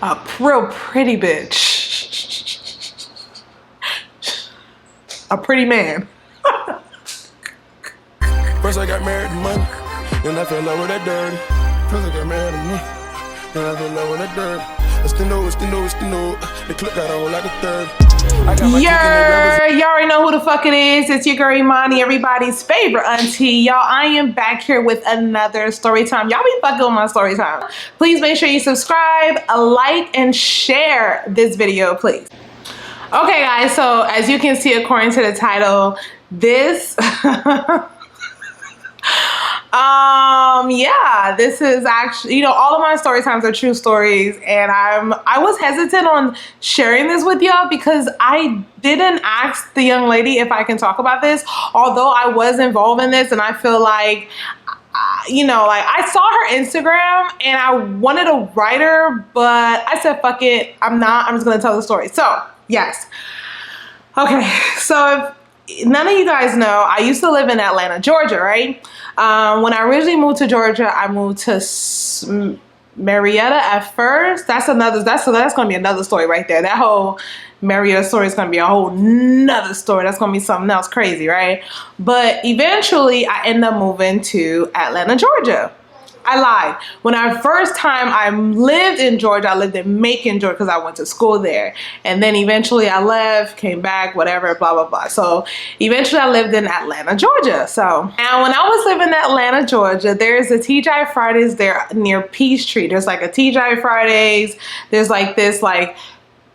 a real pretty bitch. A pretty man. First I got married to money, then I fell in love with that dirty. First I got married to money, then I fell in love with that dirty. It's the no. The clip got on like a third. Y'all already know who the fuck it is. It's your girl Imani, everybody's favorite auntie. Y'all, I am back here with another story time. Y'all be fucking with my story time. Please make sure you subscribe, like, and share this video, please. Okay, guys, so as you can see, according to the title, this yeah, this is actually, you know, all of my story times are true stories, and I was hesitant on sharing this with y'all because I didn't ask the young lady if I can talk about this, although I was involved in this, and I feel like, you know, like I saw her Instagram and I wanted to write her, but I said, fuck it, I'm just gonna tell the story. So yes, okay, so if none of you guys know, I used to live in Atlanta, Georgia, right? When I originally moved to Georgia, I moved to Marietta at first. That's gonna be another story right there. That whole Marietta story is gonna be a whole nother story. That's gonna be something else crazy, right? But eventually I ended up moving to Atlanta, Georgia. I lied. When first time I lived in Georgia, I lived in Macon, Georgia, because I went to school there. And then eventually I left, came back, whatever, blah, blah, blah. So eventually I lived in Atlanta, Georgia. So now when I was living in Atlanta, Georgia, there's a TGI Fridays there near Peachtree. There's like a TGI Fridays. There's like this like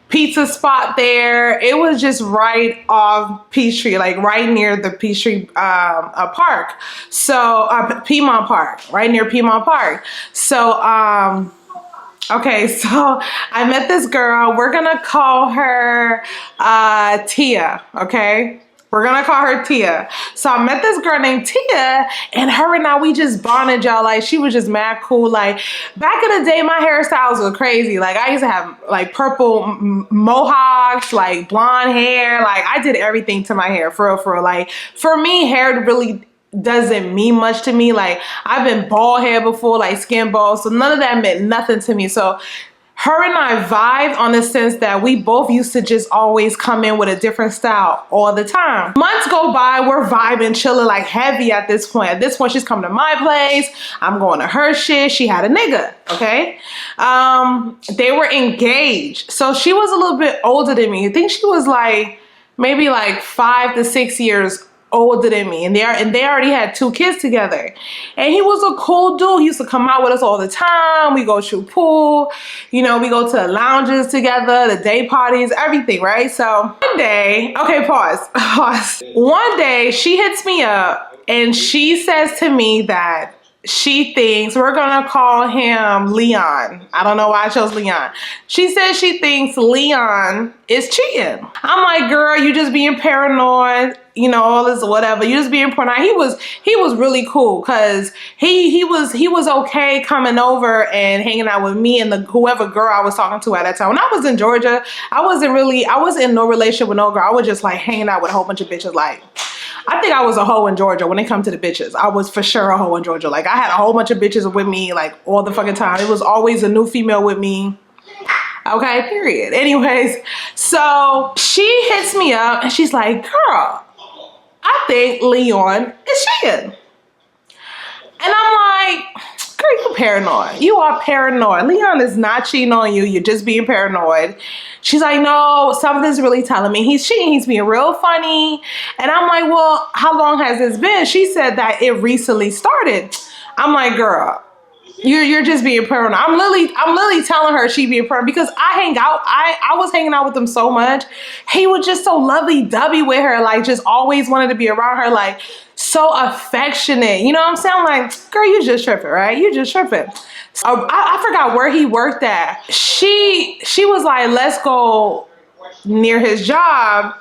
pizza spot there. It was just right off Peachtree, like right near the Peachtree park. So Piedmont Park, right near Piedmont Park. So okay, so I met this girl. We're gonna call her Tia, okay? We're gonna call her Tia. So I met this girl named Tia, and her and I, we just bonded, y'all. Like, she was just mad cool. Like, back in the day, my hairstyles were crazy. Like, I used to have like purple mohawks, like blonde hair. Like, I did everything to my hair, for real. Like, for me, hair really doesn't mean much to me. Like, I've been bald hair before, like skin bald, so none of that meant nothing to me. So her and I vibed on the sense that we both used to just always come in with a different style all the time. Months go by, we're vibing, chilling like heavy at this point. At this point, she's coming to my place. I'm going to her shit. She had a nigga, okay? They were engaged. So she was a little bit older than me. I think she was like, maybe like 5 to 6 years older than me, and they already had 2 kids together. And he was a cool dude. He used to come out with us all the time. We go shoot pool, you know, we go to the lounges together, the day parties, everything, right? So one day, okay, pause. One day she hits me up and she says to me that she thinks, we're gonna call him Leon. I don't know why I chose Leon. She says she thinks Leon is cheating. I'm like, girl, you just being paranoid, you know, all this whatever. You just being paranoid. He was really cool because he was okay coming over and hanging out with me and whoever girl I was talking to at that time. When I was in Georgia, I was in no relationship with no girl. I was just like hanging out with a whole bunch of bitches. Like, I think I was a hoe in Georgia when it comes to the bitches. I was for sure a hoe in Georgia. Like, I had a whole bunch of bitches with me, like, all the fucking time. It was always a new female with me. Okay, period. Anyways, so she hits me up and she's like, girl, I think Leon is cheating. And I'm like, girl, you paranoid. You are paranoid. Leon is not cheating on you. You're just being paranoid. She's like, no, something's really telling me he's cheating. He's being real funny. And I'm like, well, how long has this been? She said that it recently started. I'm like, girl, you're just being paranoid. I'm literally telling her she being paranoid because I was hanging out with him so much. He was just so lovey-dovey with her, like just always wanted to be around her, like so affectionate. You know what I'm saying? I'm like, girl, you just tripping, right? You just tripping. So I forgot where he worked at. She was like, let's go near his job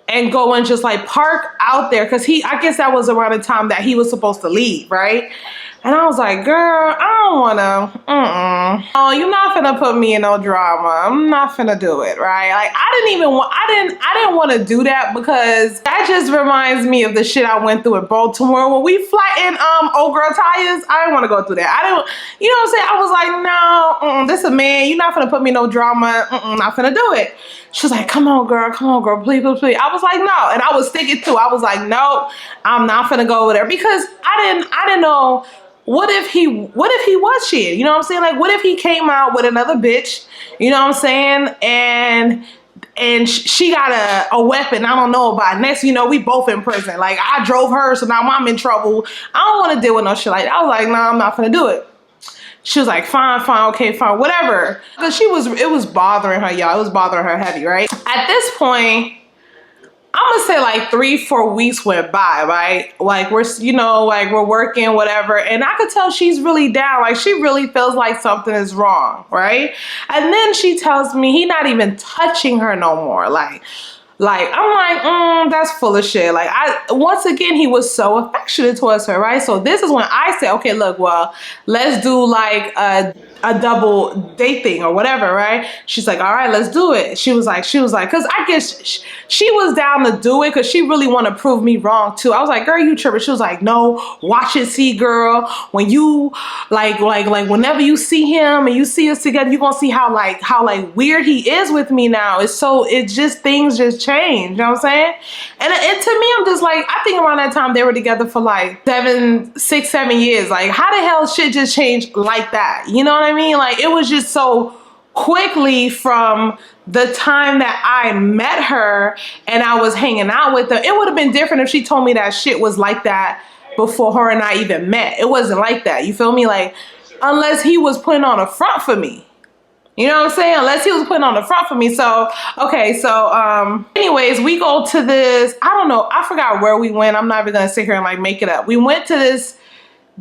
and go and just like park out there. Cause I guess that was around the time that he was supposed to leave, right? And I was like, girl, I don't wanna, oh, you're not finna put me in no drama. I'm not finna do it, right? Like, I didn't want to do that because that just reminds me of the shit I went through in Baltimore when we flattened old girl tires. I didn't want to go through that. I didn't, you know what I'm saying? I was like, no, this a man. You're not finna put me in no drama. Not finna do it. She was like, come on, girl, please, please, please. I was like, no, and I was sticking to. I was like, no, I'm not finna go over there because I didn't know. What if he was cheating? You know what I'm saying? Like, what if he came out with another bitch? You know what I'm saying? And she got a weapon I don't know about. Next, you know, we both in prison. Like, I drove her, so now I'm in trouble. I don't want to deal with no shit like that. I was like, nah, I'm not gonna do it. She was like, fine, okay, fine, whatever. Because it was bothering her, y'all. It was bothering her heavy, right? At this point, I'm gonna say like 3-4 weeks went by, right? Like we're working, whatever. And I could tell she's really down. Like she really feels like something is wrong, right? And then she tells me he not even touching her no more. Like I'm like, that's full of shit. Like once again, he was so affectionate towards her, right? So this is when I said, okay, look, well, let's do like a double date thing or whatever, right? She's like, all right, let's do it. She was like, because I guess she was down to do it because she really want to prove me wrong too. I was like, girl, you tripping. She was like, no, watch it, see, girl. When you like whenever you see him and you see us together, you're gonna see how weird he is with me now. Things just change. You know what I'm saying? And to me, I'm just like, I think around that time they were together for like 6, 7 years. Like, how the hell shit just changed like that? You know what I mean? Like, it was just so quickly from the time that I met her and I was hanging out with her. It would have been different if she told me that shit was like that before her and I even met. It wasn't like that. You feel me? Like, unless he was putting on a front for me. You know what I'm saying? Unless he was putting on the front for me. So, okay. So, anyways, we go to this, I don't know. I forgot where we went. I'm not even going to sit here and like make it up. We went to this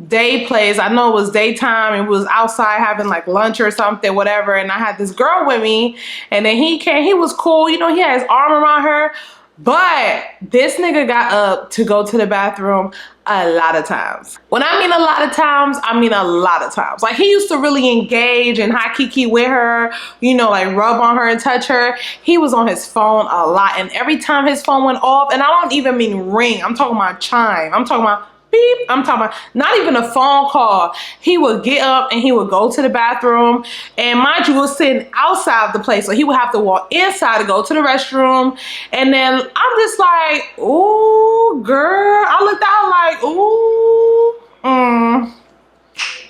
day place. I know it was daytime. It was outside having like lunch or something, whatever. And I had this girl with me and then he came, he was cool. You know, he had his arm around her, but this nigga got up to go to the bathroom a lot of times. When I mean a lot of times, I mean a lot of times. Like, he used to really engage and high kiki with her, you know, like rub on her and touch her. He was on his phone a lot. And every time his phone went off, and I don't even mean ring, I'm talking about chime. I'm talking about beep. I'm talking about not even a phone call. He would get up and he would go to the bathroom. And mind you, we was sitting outside of the place. So he would have to walk inside to go to the restroom. And then I'm just like, ooh, girl. I looked out like, ooh,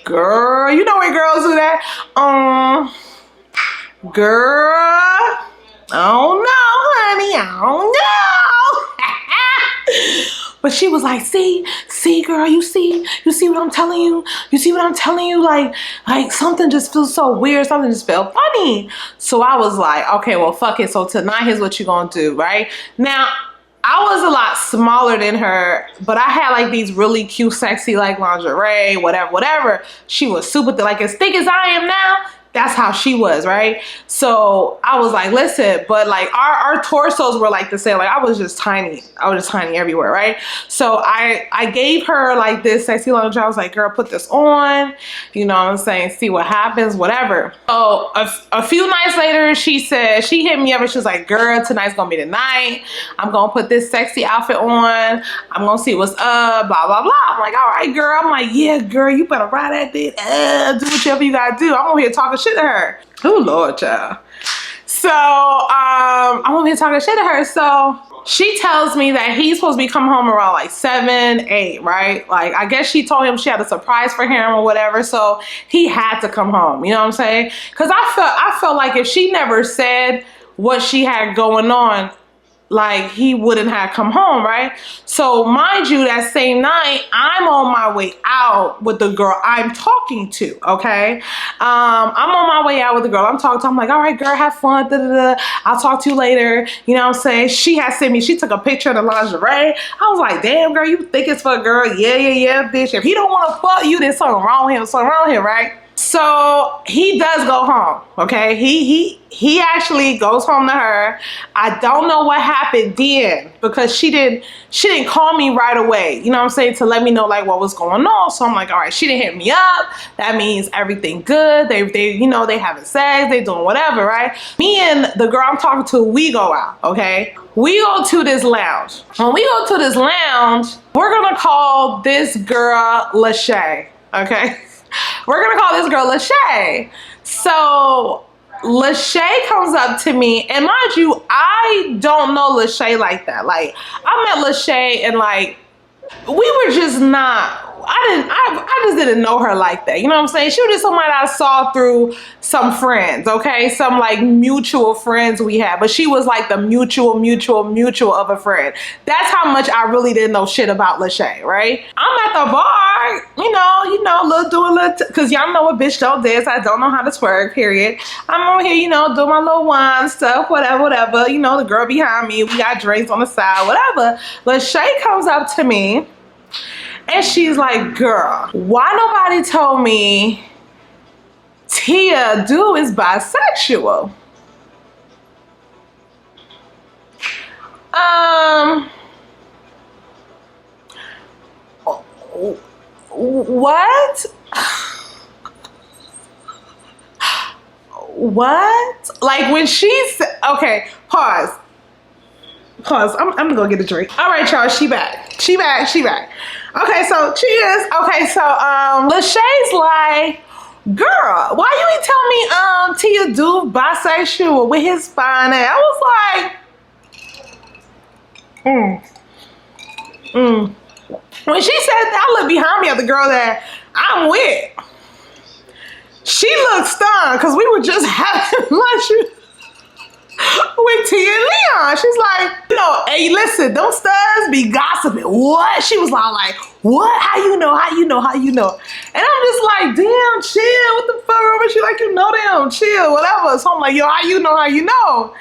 girl. You know when girls do that? Girl. I don't know, honey. I don't know. But she was like, see, girl, you see what I'm telling you? You see what I'm telling you? Like something just feels so weird. Something just felt funny. So I was like, okay, well, fuck it. So tonight, here's what you're going to do, right? Now, I was a lot smaller than her, but I had like these really cute, sexy, like lingerie, whatever. She was super like as thick as I am now. That's how she was, right? So I was like, listen, but like our torsos were like the same. Like I was just tiny everywhere, right? So I gave her like this sexy lingerie. I was like, girl, put this on. You know what I'm saying? See what happens, whatever. So a few nights later, she hit me up and she was like, girl, tonight's gonna be the night. I'm gonna put this sexy outfit on. I'm gonna see what's up, blah, blah, blah. I'm like, all right, girl. I'm like, yeah, girl, you better ride that dick. Do whatever you gotta do. I'm over here talking shit to her. Oh Lord, child. So I'm over here talking shit to her. So she tells me that he's supposed to be coming home around like 7, 8, right? Like I guess she told him she had a surprise for him or whatever. So he had to come home. You know what I'm saying? Because I felt like if she never said what she had going on, like he wouldn't have come home, right? So mind you, that same night, I'm on my way out with the girl I'm talking to, okay? I'm on my way out with the girl I'm talking to. I'm like, all right, girl, have fun, I'll talk to you later. You know what I'm saying? She took a picture of the lingerie. I was like, damn, girl, you think it's for a girl? Yeah, bitch. If he don't want to fuck you, there's something wrong with him, right? So he does go home, okay? He actually goes home to her. I don't know what happened then because she didn't call me right away, you know what I'm saying, to let me know like what was going on. So I'm like, all right, she didn't hit me up. That means everything good. They you know, they having sex, they doing whatever, right? Me and the girl I'm talking to, we go out, okay? We go to this lounge. When we go to this lounge, we're gonna call this girl Lachey, okay? We're gonna call this girl Lachey. So Lachey comes up to me, and mind you, I don't know Lachey like that. Like, I met Lachey and like, we were just not, I just didn't know her like that. You know what I'm saying? She was just somebody I saw through some friends, okay? Some like mutual friends we had, but she was like the mutual of a friend. That's how much I really didn't know shit about Lachey, right? I'm at the bar, cause y'all know what bitch don't dance. I don't know how to twerk, period. I'm over here, you know, doing my little wine stuff, whatever. You know, the girl behind me, we got drinks on the side, whatever. Lachey comes up to me, and she's like, girl, why nobody told me Tia Dude is bisexual? What? What? Like when she said, okay, pause. I'm gonna go get a drink. All right, y'all, she back. Okay, so cheers. Okay, so Lachey's like, girl, why you ain't tell me Tia Dude bisexual with his fine ass? I was like, When she said that, I looked behind me at the girl that I'm with. She looked stunned because we were just having lunch with Tia and Leon. She's like, you know, hey, listen, them studs be gossiping. What? She was like, what? How you know? And I'm just like, damn, chill. What the fuck? She like, you know them, chill, whatever. So I'm like, yo, how you know?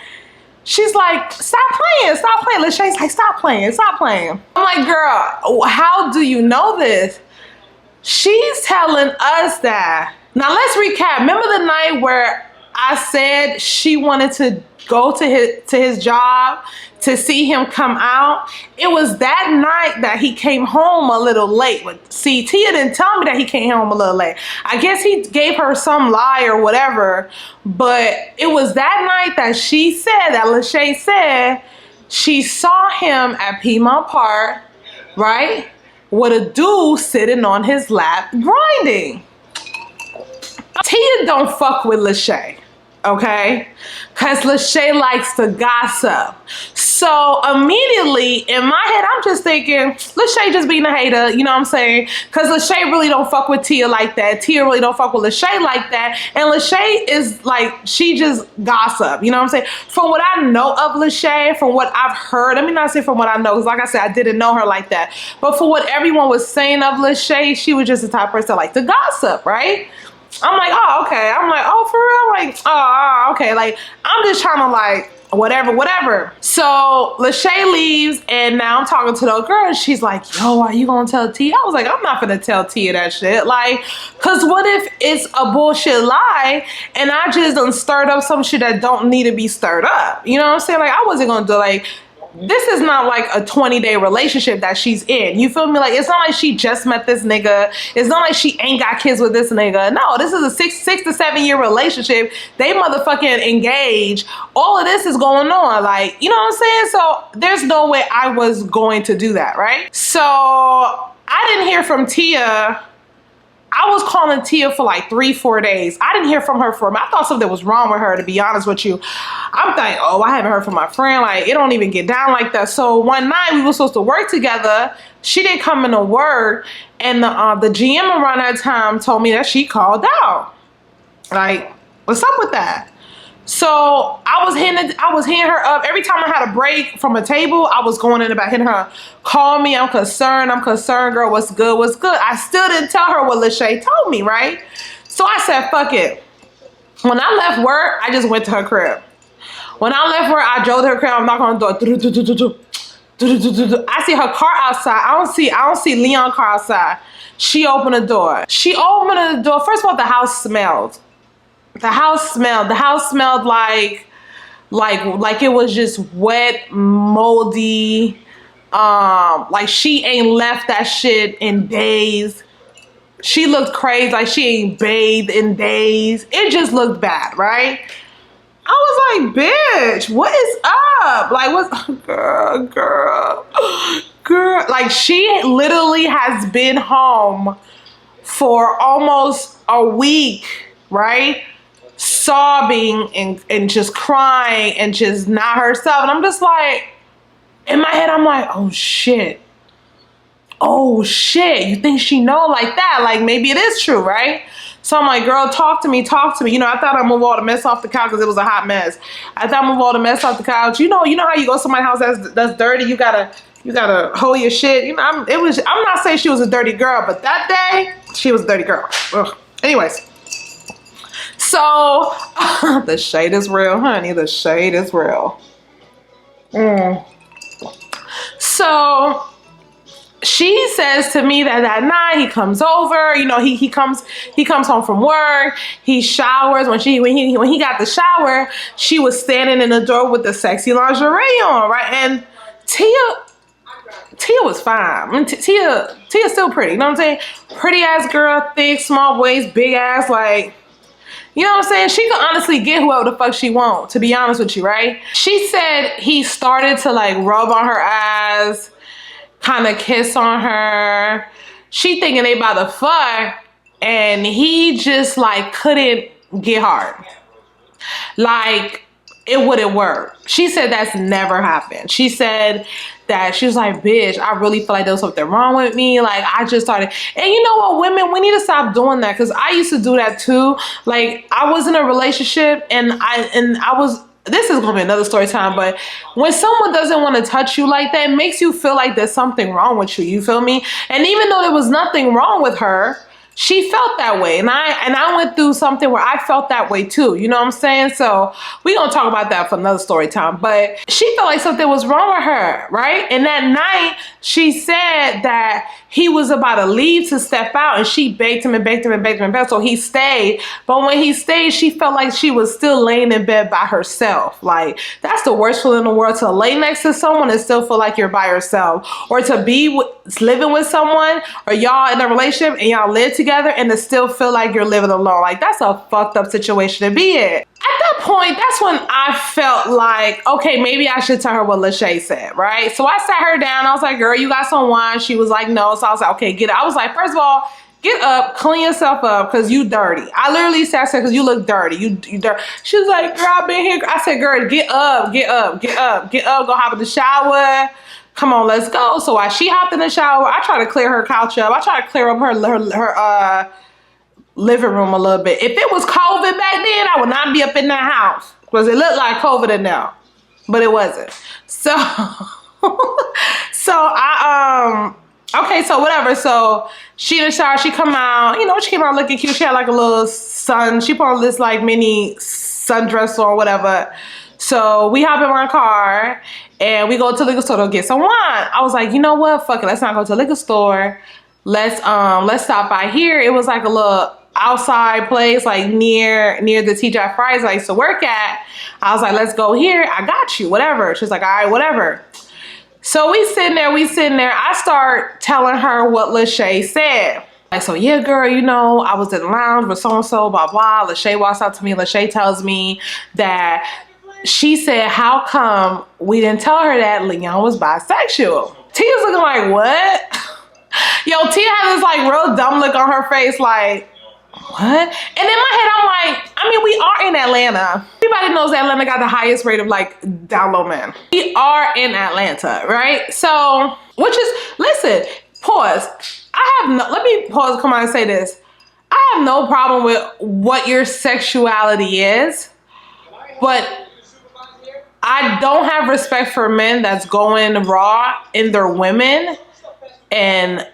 She's like, stop playing. Lachey's like, stop playing. I'm like, girl, how do you know this? She's telling us that. Now let's recap. Remember the night where I said she wanted to go to his job to see him come out? It was that night that he came home a little late. See, Tia didn't tell me that he came home a little late. I guess he gave her some lie or whatever, but it was that night that she said, that Lachey said, she saw him at Piedmont Park, right? With a dude sitting on his lap grinding. Tia don't fuck with Lachey, okay? Because Lachey likes to gossip. So immediately in my head, I'm just thinking, Lachey just being a hater, you know what I'm saying? Because Lachey really don't fuck with Tia like that. Tia really don't fuck with Lachey like that. And Lachey is like, she just gossip, you know what I'm saying? From what I know of Lachey, from what I've heard, let me not say from what I know, because like I said, I didn't know her like that. But for what everyone was saying of Lachey, she was just the type of person that liked to gossip, right? I'm like, oh, okay. I'm like, oh, for real? Like, oh, okay. Like, I'm just trying to like, whatever. So Lachey leaves, and now I'm talking to the girl, and she's like, yo, are you gonna tell Tia? I was like, I'm not gonna tell Tia that shit. Like, cause what if it's a bullshit lie, and I just done stirred up some shit that don't need to be stirred up? You know what I'm saying? Like, I wasn't gonna do like, this is not like a 20-day relationship that she's in. You feel me? Like, it's not like she just met this nigga. It's not like she ain't got kids with this nigga. No, this is a 6 to 7 year relationship. They motherfucking engaged. All of this is going on. Like, you know what I'm saying? So there's no way I was going to do that, right? So I didn't hear from Tia. I was calling Tia for like 3-4 days. I didn't hear from her for a month. I thought something was wrong with her, to be honest with you. I'm thinking, oh, I haven't heard from my friend. Like, it don't even get down like that. So one night we were supposed to work together. She didn't come into work. And the GM around that time told me that she called out. Like, what's up with that? So I was hitting her up. Every time I had a break from a table, I was going in about hitting her. Call me, I'm concerned, girl, what's good? I still didn't tell her what Lachey told me, right? So I said, fuck it. When I left work, I just went to her crib. When I left work, I drove to her crib, I'm knocking on the door. I see her car outside. I don't see Leon car outside. She opened the door. First of all, the house smelled. The house smelled like it was just wet, moldy. Like she ain't left that shit in days. She looked crazy, like she ain't bathed in days. It just looked bad, right? I was like, bitch, what is up? Like, what's girl? Like, she literally has been home for almost a week, right? Sobbing and just crying and just not herself. And I'm just like, in my head, I'm like, oh shit. Oh shit, you think she know like that? Like, maybe it is true, right? So I'm like, girl, talk to me. You know, I thought I'd move all the mess off the couch because it was a hot mess. I thought I'd move all the mess off the couch. You know how you go to somebody's house that's dirty, you gotta hold your shit. You know, I'm not saying she was a dirty girl, but that day, she was a dirty girl. Ugh. Anyways. So the shade is real, honey. The shade is real. So she says to me that night he comes over, you know, he comes home from work, he showers. When he got the shower, she was standing in the door with the sexy lingerie on, right? And Tia was fine. I mean, Tia's still pretty, you know what I'm saying? Pretty ass girl, thick, small waist, big ass, like, you know what I'm saying? She could honestly get whoever the fuck she want, to be honest with you, right? She said he started to like rub on her ass, kind of kiss on her. She thinking they about to fuck, and he just like couldn't get hard. Like, it wouldn't work. She said that's never happened. She said that she was like, bitch, I really feel like there was something wrong with me. Like, I just started. And you know what, women, we need to stop doing that, because I used to do that too. Like, I was in a relationship and I was, this is going to be another story time, but when someone doesn't want to touch you like that, it makes you feel like there's something wrong with you feel me? And even though there was nothing wrong with her, she felt that way. And I went through something where I felt that way too. You know what I'm saying? So we're going to talk about that for another story time. But she felt like something was wrong with her, right? And that night, she said that he was about to leave to step out, and she begged him and begged him and begged him and begged him. So he stayed. But when he stayed, she felt like she was still laying in bed by herself. Like, that's the worst feeling in the world, to lay next to someone and still feel like you're by yourself. Or to be living with someone, or y'all in a relationship and y'all live together and to still feel like you're living alone. Like, that's a fucked up situation to be in. At that point, that's when I felt like, okay, maybe I should tell her what Lachey said, right? So I sat her down. I was like, girl, you got some wine? She was like, no. So I was like, okay, get it. I was like, first of all, get up, clean yourself up, because you dirty. I literally said, because you look dirty. You dirty. She was like, girl, I've been here. I said, girl, get up, go hop in the shower. Come on, let's go. So while she hopped in the shower, I tried to clear her couch up. I tried to clear up her living room a little bit. If it was COVID back then, I would not be up in that house, because it looked like COVID in there, but it wasn't. So, okay, so whatever. So she in the shower, she come out, you know, she came out looking cute. She had like a little sun. She put on this like mini sundress or whatever. So we hop in my car and we go to the liquor store to get some wine. I was like, you know what? Fuck it. Let's not go to the liquor store. Let's stop by here. It was like a little outside place, like near the TGI Fridays I used to work at. I was like, let's go here. I got you, whatever. She's like, all right, whatever. So we sitting there. I start telling her what Lachey said. Like, so yeah, girl, you know, I was in the lounge with so-and-so, blah, blah. Lachey walks out to me. Lachey tells me that she said, how come we didn't tell her that Leon was bisexual? Tia's looking like, what? Yo, Tia had this like real dumb look on her face, like, what? And in my head, I'm like, I mean, we are in Atlanta. Everybody knows that Atlanta got the highest rate of like DownLow men. We are in Atlanta, right? So, listen, pause. Let me pause, come on and say this. I have no problem with what your sexuality is, but I don't have respect for men that's going raw in their women and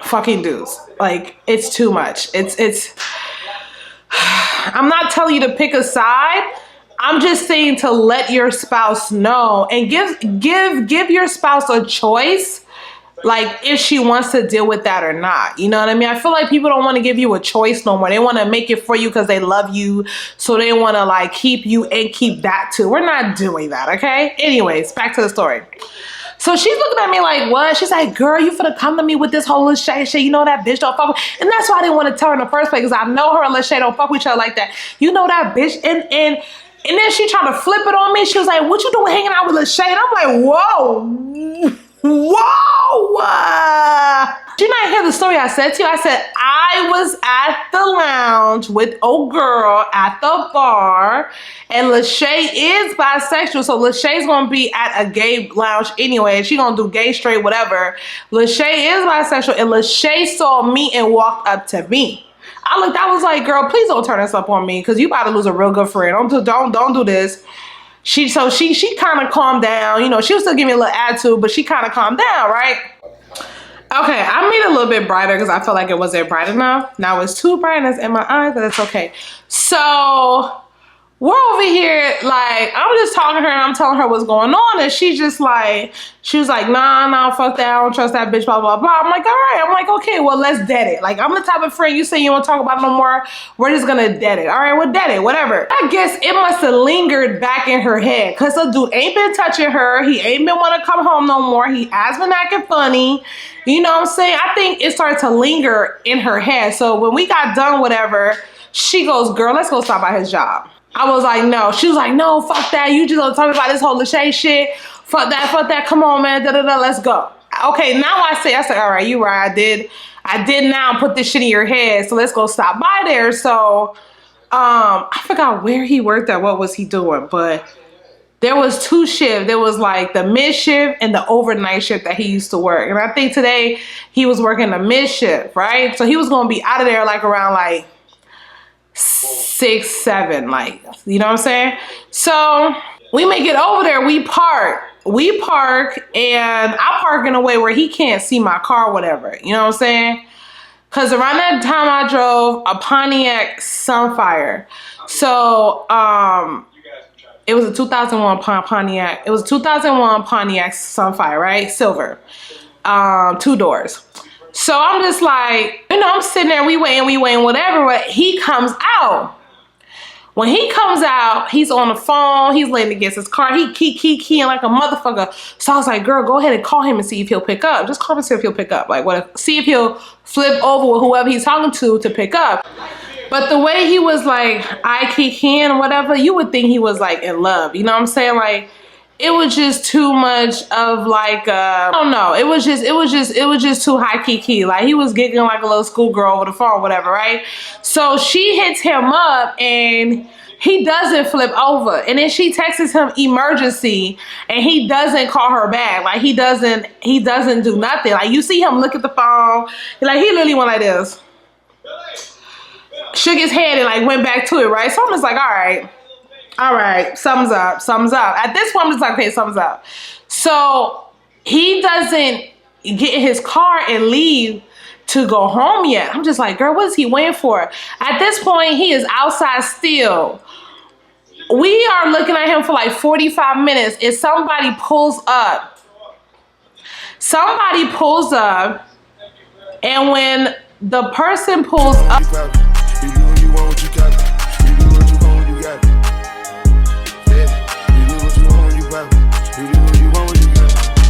fucking dudes. Like, it's too much. It's I'm not telling you to pick a side, I'm just saying to let your spouse know and give your spouse a choice, like if she wants to deal with that or not. You know what I mean? I feel like people don't want to give you a choice no more. They want to make it for you because they love you. So they want to like keep you and keep that too. We're not doing that, okay? Anyways, back to the story. So she's looking at me like, what? She's like, girl, you finna come to me with this whole Lachey shit. You know that bitch don't fuck with. And that's why I didn't want to tell her in the first place, because I know her and Lachey don't fuck with each other like that. You know that bitch. And then she tried to flip it on me. She was like, what you doing hanging out with Lachey? And I'm like, whoa. Whoa. Did you not hear the story I said to you? I said, I was at the lounge with old girl at the bar, and Lachey is bisexual, so Lachey's gonna be at a gay lounge anyway. She gonna do gay, straight, whatever. Lachey is bisexual, and Lachey saw me and walked up to me. I was like, girl, please don't turn this up on me, because you about to lose a real good friend. Don't do this. She kind of calmed down. You know, she was still giving me a little attitude, but she kind of calmed down, right? Okay, I made it a little bit brighter because I felt like it wasn't bright enough. Now it's too brightness in my eyes, but it's okay. So we're over here, like, I'm just talking to her and I'm telling her what's going on, and she was like, nah, fuck that, I don't trust that bitch, blah, blah, blah. I'm like, all right. I'm like, okay, well, let's dead it. Like, I'm the type of friend, you say you don't talk about it no more, we're just gonna dead it. All right, we'll dead it, whatever. I guess it must have lingered back in her head, because the dude ain't been touching her, he ain't been wanna come home no more, he has been acting funny. You know what I'm saying? I think it started to linger in her head. So when we got done, whatever, she goes, girl, let's go stop by his job. I was like, no. She was like, no, fuck that. You just gonna tell me about this whole Lachey shit. Fuck that. Come on, man. Let's go. Okay, now I said, all right, you right. I did now put this shit in your head. So let's go stop by there. So I forgot where he worked at. What was he doing? But there was two shifts. There was like the mid shift and the overnight shift that he used to work. And I think today he was working the mid shift, right? So he was gonna be out of there like around like 6, 7, like, you know what I'm saying? So we make it over there, we park, and I park in a way where he can't see my car, whatever, you know what I'm saying? Because around that time I drove a Pontiac Sunfire. So it was a 2001 Pontiac. It was a 2001 Pontiac Sunfire, right? Silver, 2 doors. So I'm just like, you know, I'm sitting there, we waiting, whatever, but he comes out. When he comes out, he's on the phone, he's laying against his car, he keying like a motherfucker. So I was like, girl, go ahead and call him and see if he'll pick up. Just call him and see if he'll pick up. Like, see if he'll flip over with whoever he's talking to pick up. But the way he was like, I keying, whatever, you would think he was like in love. You know what I'm saying? Like, it was just too much of like, I don't know. It was just too high key. Like, he was giggling like a little schoolgirl over the phone, whatever, right? So she hits him up and he doesn't flip over. And then she texts him emergency and he doesn't call her back. Like, he doesn't do nothing. Like, you see him look at the phone. Like, he literally went like this. Shook his head and like went back to it, right? So I'm just like, all right, thumbs up. At this point, I'm just like, okay, thumbs up. So he doesn't get in his car and leave to go home yet. I'm just like, girl, what is he waiting for? At this point, he is outside still. We are looking at him for like 45 minutes. And somebody pulls up. And when the person pulls up,